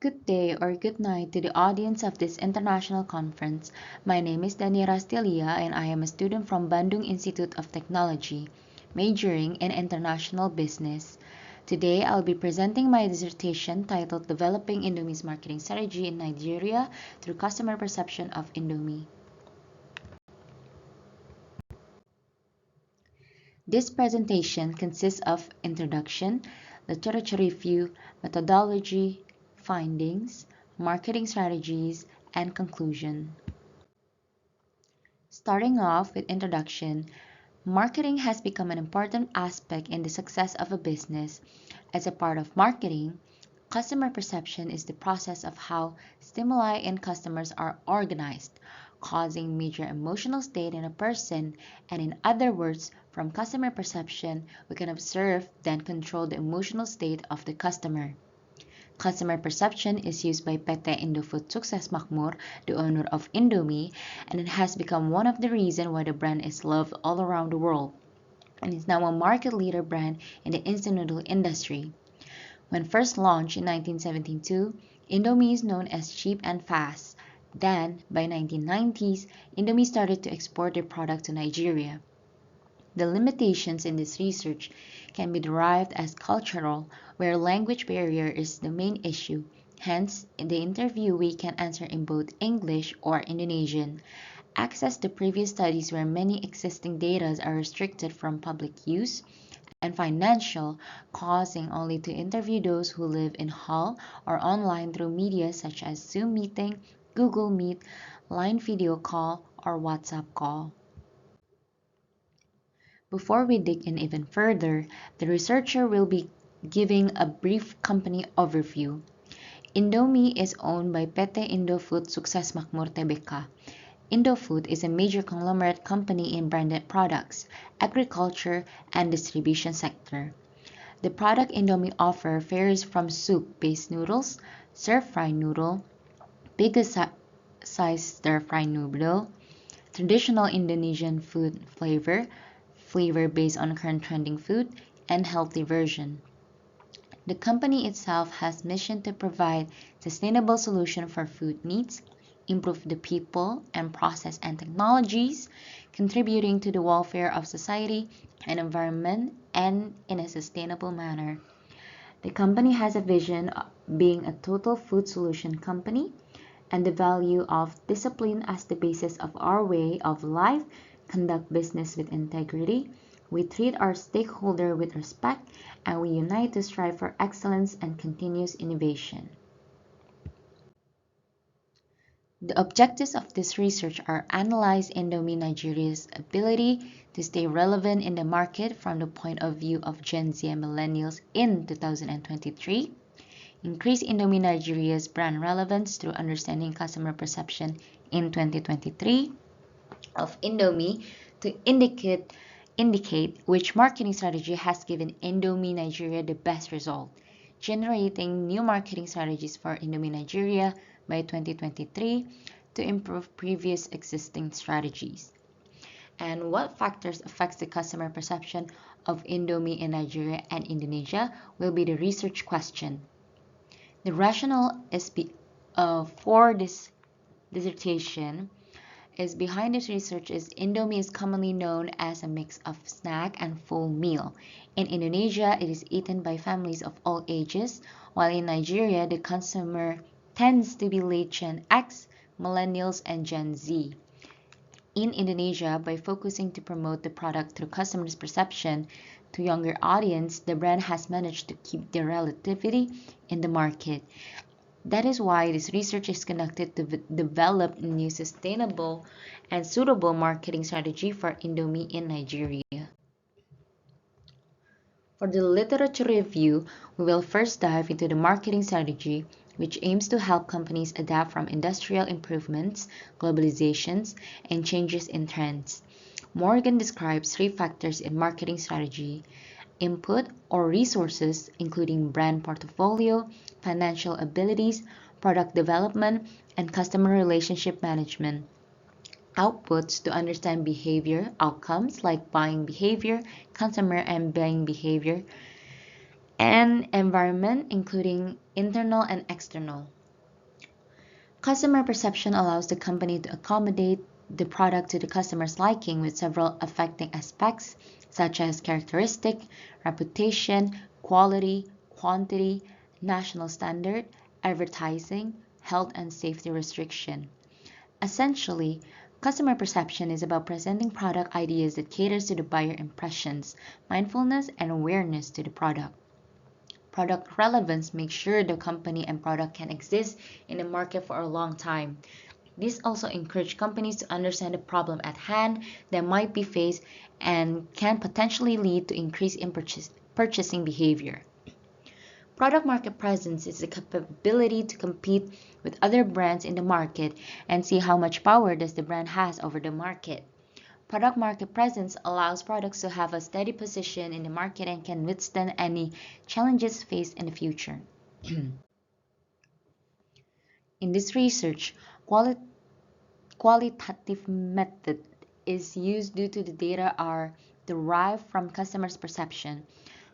Good day or good night to the audience of this international conference. My name is Dania Rastylia and I am a student from Bandung Institute of Technology, majoring in international business. Today I'll be presenting my dissertation titled Developing Indomie's Marketing Strategy in Nigeria Through Customer Perception of Indomie. This presentation consists of introduction, literature review, methodology, findings, marketing strategies, and conclusion. Starting off with introduction, marketing has become an important aspect in the success of a business. As a part of marketing, customer perception is the process of how stimuli in customers are organized, causing major emotional state in a person, and in other words, from customer perception, we can observe then control the emotional state of the customer. Customer perception is used by PT Indofood Sukses Makmur, the owner of Indomie, and it has become one of the reasons why the brand is loved all around the world and is now a market leader brand in the instant noodle industry. When first launched in 1972, Indomie is known as cheap and fast. Then, by 1990s, Indomie started to export their product to Nigeria. The limitations in this research can be derived as cultural, where language barrier is the main issue. Hence, in the interviewee can answer in both English or Indonesian. Access to previous studies where many existing data are restricted from public use, and financial, causing only to interview those who live in hall or online through media such as Zoom meeting, Google Meet, line video call, or WhatsApp call. Before we dig in even further, the researcher will be giving a brief company overview. Indomie is owned by PT Indofood Sukses Makmur Tbk. Indofood is a major conglomerate company in branded products, agriculture, and distribution sector. The product Indomie offer varies from soup-based noodles, stir-fry noodle, big-size stir-fry noodle, traditional Indonesian food flavor based on current trending food, and healthy version. The company itself has mission to provide sustainable solution for food needs, improve the people and process and technologies, contributing to the welfare of society and environment and in a sustainable manner. The company has a vision of being a total food solution company and the value of discipline as the basis of our way of life, conduct business with integrity. We treat our stakeholder with respect and we unite to strive for excellence and continuous innovation. The objectives of this research are analyze Indomie Nigeria's ability to stay relevant in the market from the point of view of Gen Z and millennials in 2023, increase Indomie Nigeria's brand relevance through understanding customer perception in 2023 of Indomie to indicate which marketing strategy has given Indomie Nigeria the best result, generating new marketing strategies for Indomie Nigeria by 2023 to improve previous existing strategies. And what factors affects the customer perception of Indomie in Nigeria and Indonesia will be the research question. The rationale for this dissertation is behind this research is Indomie is commonly known as a mix of snack and full meal. In Indonesia, it is eaten by families of all ages, while in Nigeria, the consumer tends to be late Gen X, millennials, and Gen Z. In Indonesia, by focusing to promote the product through customers' perception to younger audience, the brand has managed to keep their relativity in the market. That is why this research is conducted to develop a new sustainable and suitable marketing strategy for Indomie in Nigeria. For the literature review, we will first dive into the marketing strategy, which aims to help companies adapt from industrial improvements, globalizations, and changes in trends. Morgan describes three factors in marketing strategy: input or resources, including brand portfolio, financial abilities, product development, and customer relationship management. Outputs to understand behavior, outcomes like buying behavior, consumer and buying behavior, and environment, including internal and external. Customer perception allows the company to accommodate the product to the customer's liking with several affecting aspects such as characteristic, reputation, quality, quantity, national standard, advertising, health and safety restriction. Essentially, customer perception is about presenting product ideas that caters to the buyer impressions, mindfulness, and awareness to the product. Product relevance makes sure the company and product can exist in the market for a long time. This also encourages companies to understand the problem at hand that might be faced and can potentially lead to increase in purchasing behavior. Product market presence is the capability to compete with other brands in the market and see how much power does the brand has over the market. Product market presence allows products to have a steady position in the market and can withstand any challenges faced in the future. In this research, qualitative method is used due to the data are derived from customers' perception.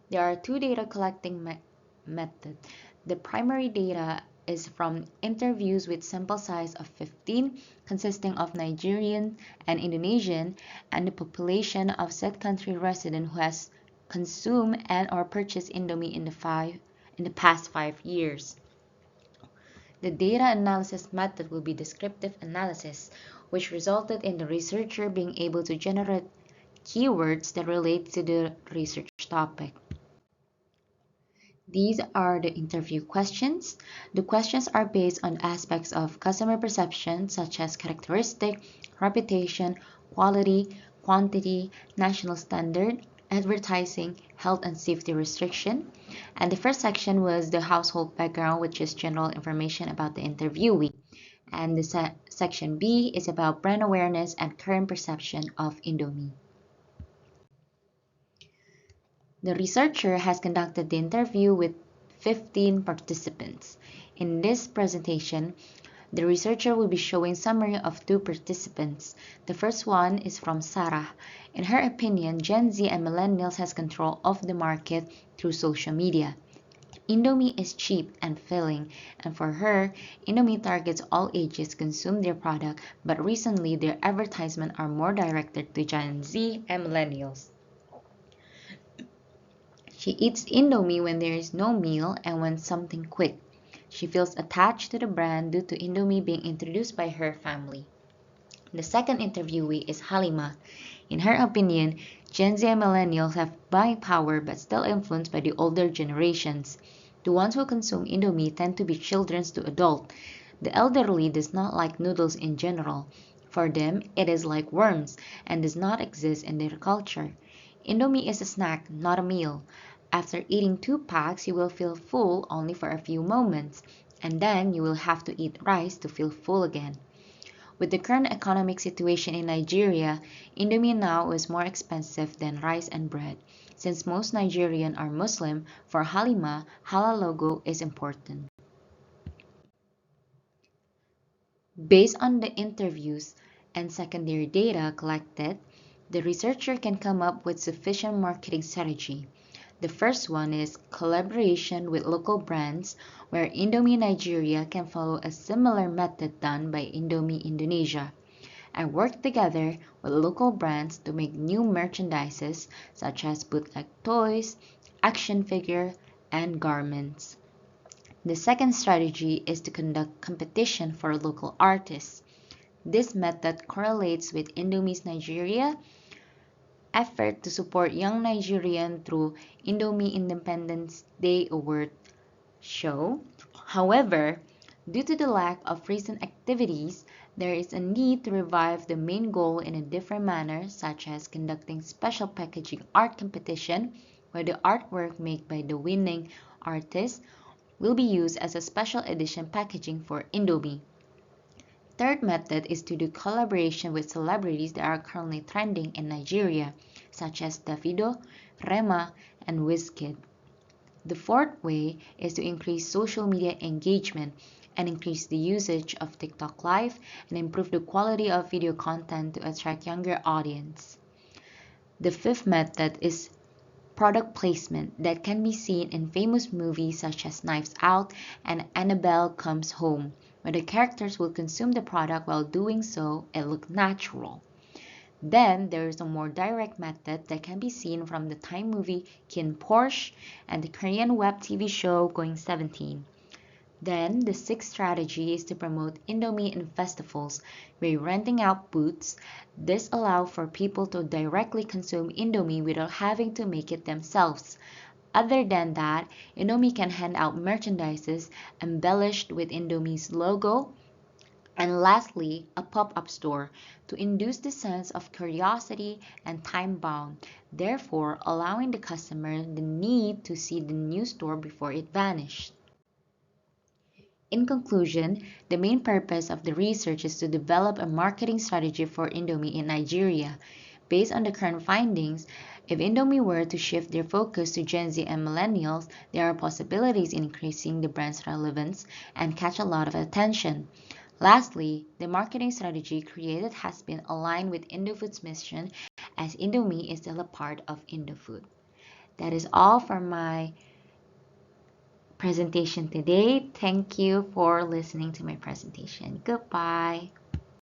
There are two data collecting methods. The primary data is from interviews with sample size of 15 consisting of Nigerian and Indonesian and the population of said country resident who has consumed and or purchased Indomie in the past 5 years. The data analysis method will be descriptive analysis, which resulted in the researcher being able to generate keywords that relate to the research topic. These are the interview questions. The questions are based on aspects of customer perception such as characteristic, reputation, quality, quantity, national standard, advertising, health and safety restriction. And the first section was the household background, which is general information about the interviewee. And the section B is about brand awareness and current perception of Indomie. The researcher has conducted the interview with 15 participants. In this presentation, the researcher will be showing summary of two participants. The first one is from Sarah. In her opinion, Gen Z and millennials has control of the market through social media. Indomie is cheap and filling, and for her, Indomie targets all ages consume their product, but recently their advertisements are more directed to Gen Z and millennials. She eats Indomie when there is no meal and when something quick. She feels attached to the brand due to Indomie being introduced by her family. The second interviewee is Halima. In her opinion, Gen Z and millennials have buying power but still influenced by the older generations. The ones who consume Indomie tend to be children to adult. The elderly does not like noodles in general. For them, it is like worms and does not exist in their culture. Indomie is a snack, not a meal. After eating 2 packs, you will feel full only for a few moments, and then you will have to eat rice to feel full again. With the current economic situation in Nigeria, Indomie now is more expensive than rice and bread. Since most Nigerians are Muslim, for Halima, halal logo is important. Based on the interviews and secondary data collected, the researcher can come up with sufficient marketing strategy. The first one is collaboration with local brands, where Indomie Nigeria can follow a similar method done by Indomie Indonesia, and work together with local brands to make new merchandises such as bootleg toys, action figure, and garments. The second strategy is to conduct competition for local artists. This method correlates with Indomie's Nigeria effort to support young Nigerian through Indomie Independence Day Award show. However, due to the lack of recent activities, there is a need to revive the main goal in a different manner, such as conducting special packaging art competition, where the artwork made by the winning artist will be used as a special edition packaging for Indomie. Third method is to do collaboration with celebrities that are currently trending in Nigeria, such as Davido, Rema, and Wizkid. The fourth way is to increase social media engagement and increase the usage of TikTok Live and improve the quality of video content to attract younger audience. The fifth method is product placement that can be seen in famous movies such as Knives Out and Annabelle Comes Home, where the characters will consume the product while doing so it look natural. Then there is a more direct method that can be seen from the Thai movie Kin Porsche and the Korean web TV show Going 17. Then the sixth strategy is to promote Indomie in festivals by renting out booths. This allows for people to directly consume Indomie without having to make it themselves. Other than that, Indomie can hand out merchandises embellished with Indomie's logo. And lastly, a pop-up store to induce the sense of curiosity and time-bound, therefore allowing the customer the need to see the new store before it vanished. In conclusion, the main purpose of the research is to develop a marketing strategy for Indomie in Nigeria. Based on the current findings, if Indomie were to shift their focus to Gen Z and millennials, there are possibilities in increasing the brand's relevance and catch a lot of attention. Lastly, the marketing strategy created has been aligned with Indofood's mission as Indomie is still a part of Indofood. That is all for my presentation today. Thank you for listening to my presentation. Goodbye.